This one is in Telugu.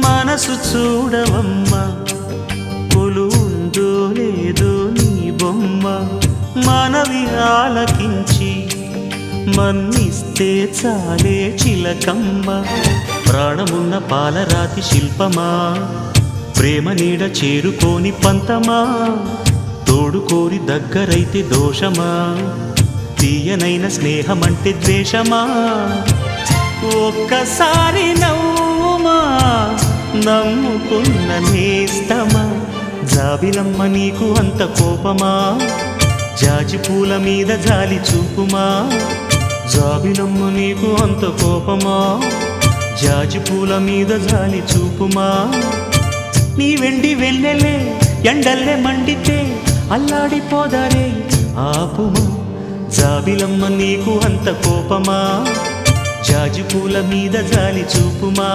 మనసు చూడవమ్మా కొలువుందో లేదో నీ బొమ్మ మనవి ఆలకించి మన్నిస్తే చాలే చిలకమ్మ ప్రాణమున్న పాలరాతి శిల్పమా ప్రేమ నీడ చేరుకోని పంతమా తోడుకోరి దగ్గరైతే దోషమా తీయనైన స్నేహమంటే ద్వేషమా ఒక్కసారి నవ్వుమా నమ్ముకున్న నేస్తమా జాబిలమ్మ నీకు అంత కోపమా జాజి పూల మీద జాలి చూపుమా జాబిలమ్మ నీకు అంత కోపమా జాజి పూల మీద జాలి చూపుమా నీ వెండి వెన్నెలే ఎండల్లే మండితే అల్లాడిపోదారే ఆపుమా జాబిలమ్మ నీకు అంత కోపమా జాజి పూల మీద జాలి చూపుమా